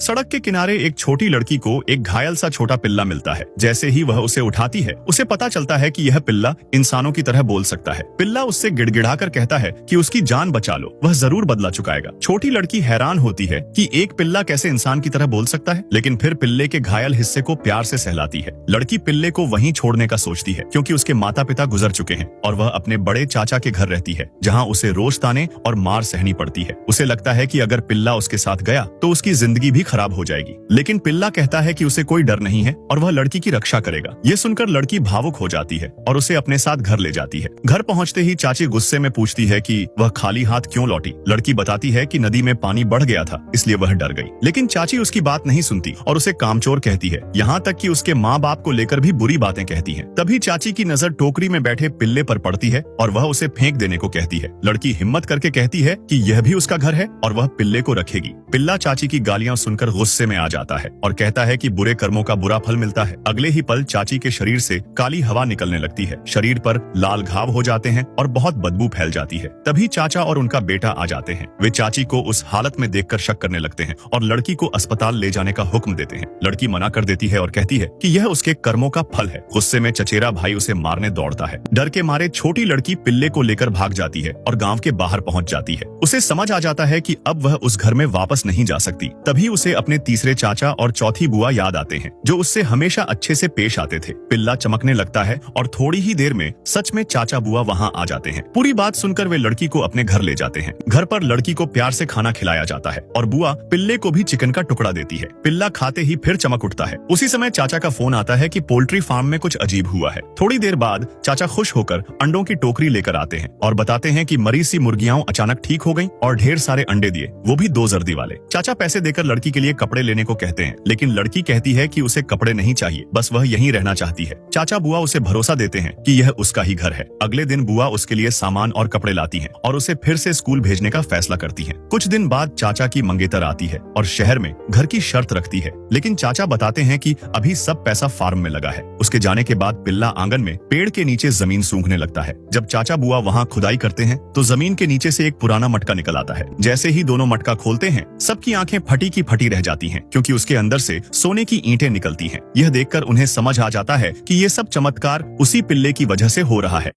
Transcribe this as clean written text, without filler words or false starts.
सड़क के किनारे एक छोटी लड़की को एक घायल सा छोटा पिल्ला मिलता है। जैसे ही वह उसे उठाती है, उसे पता चलता है कि यह पिल्ला इंसानों की तरह बोल सकता है। पिल्ला उससे गिड़गिड़ाकर कहता है कि उसकी जान बचा लो, वह जरूर बदला चुकाएगा। छोटी लड़की हैरान होती है कि एक पिल्ला कैसे इंसान की तरह बोल सकता है, लेकिन फिर पिल्ले के घायल हिस्से को प्यार से सहलाती है। लड़की पिल्ले को वहीं छोड़ने का सोचती है, क्योंकि उसके माता पिता गुजर चुके हैं और वह अपने बड़े चाचा के घर रहती है, जहाँ उसे रोज ताने और मार सहनी पड़ती है। उसे लगता है कि अगर पिल्ला उसके साथ गया तो उसकी जिंदगी भी खराब हो जाएगी, लेकिन पिल्ला कहता है कि उसे कोई डर नहीं है और वह लड़की की रक्षा करेगा। ये सुनकर लड़की भावुक हो जाती है और उसे अपने साथ घर ले जाती है। घर पहुंचते ही चाची गुस्से में पूछती है कि वह खाली हाथ क्यों लौटी। लड़की बताती है कि नदी में पानी बढ़ गया था, इसलिए वह डर गई। लेकिन चाची उसकी बात नहीं सुनती और उसे कामचोर कहती है, यहाँ तक कि उसके माँ बाप को लेकर भी बुरी बातें कहती है। तभी चाची की नजर टोकरी में बैठे पिल्ले पर पड़ती है और वह उसे फेंक देने को कहती है। लड़की हिम्मत करके कहती है कि यह भी उसका घर है और वह पिल्ले को रखेगी। पिल्ला चाची की गालियां सुनकर गुस्से में आ जाता है और कहता है कि बुरे कर्मों का बुरा फल मिलता है। अगले ही पल चाची के शरीर से काली हवा निकलने लगती है, शरीर पर लाल घाव हो जाते हैं और बहुत बदबू फैल जाती है। तभी चाचा और उनका बेटा आ जाते हैं। वे चाची को उस हालत में देखकर शक करने लगते हैं और लड़की को अस्पताल ले जाने का हुक्म देते हैं। लड़की मना कर देती है और कहती है कि यह उसके कर्मों का फल है। गुस्से में चचेरा भाई उसे मारने दौड़ता है। डर के मारे छोटी लड़की पिल्ले को लेकर भाग जाती है और गांव के बाहर पहुंच जाती है। उसे समझ आ जाता है कि अब वह उस घर में वापस नहीं जा सकती। तभी उसे अपने तीसरे चाचा और चौथी बुआ याद आते हैं, जो उससे हमेशा अच्छे से पेश आते थे। पिल्ला चमकने लगता है और थोड़ी ही देर में सच में चाचा बुआ वहां आ जाते हैं। पूरी बात सुनकर वे लड़की को अपने घर ले जाते हैं। घर पर लड़की को प्यार से खाना खिलाया जाता है और बुआ पिल्ले को भी चिकन का टुकड़ा देती है। पिल्ला खाते ही फिर चमक उठता है। उसी समय चाचा का फोन आता है कि पोल्ट्री फार्म में कुछ अजीब हुआ है। थोड़ी देर बाद चाचा खुश होकर अंडों की टोकरी लेकर आते हैं और बताते हैं कि मरी सी मुर्गियां अचानक ठीक हो गईं और ढेर सारे अंडे दिए, वो भी 2 जर्दी वाले। चाचा पैसे देकर लड़की के लिए कपड़े लेने को कहते हैं, लेकिन लड़की कहती है कि उसे कपड़े नहीं चाहिए, बस वह यहीं रहना चाहती है। चाचा बुआ उसे भरोसा देते हैं कि यह उसका ही घर है। अगले दिन बुआ उसके लिए सामान और कपड़े लाती हैं और उसे फिर से स्कूल भेजने का फैसला करती हैं। कुछ दिन बाद चाचा की मंगेतर आती है और शहर में घर की शर्त रखती है, लेकिन चाचा बताते हैं कि अभी सब पैसा फार्म में लगा है। उसके जाने के बाद पिल्ला आंगन में पेड़ के नीचे जमीन सूंघने लगता है। जब चाचा बुआ वहाँ खुदाई करते हैं तो जमीन के नीचे से एक पुराना मटका निकल आता है। जैसे ही दोनों मटका खोलते हैं, सबकी आंखें फटी की फटी रह जाती हैं, क्योंकि उसके अंदर से सोने की ईंटें निकलती हैं। यह देखकर उन्हें समझ आ जाता है कि ये सब चमत्कार उसी पिल्ले की वजह से हो रहा है।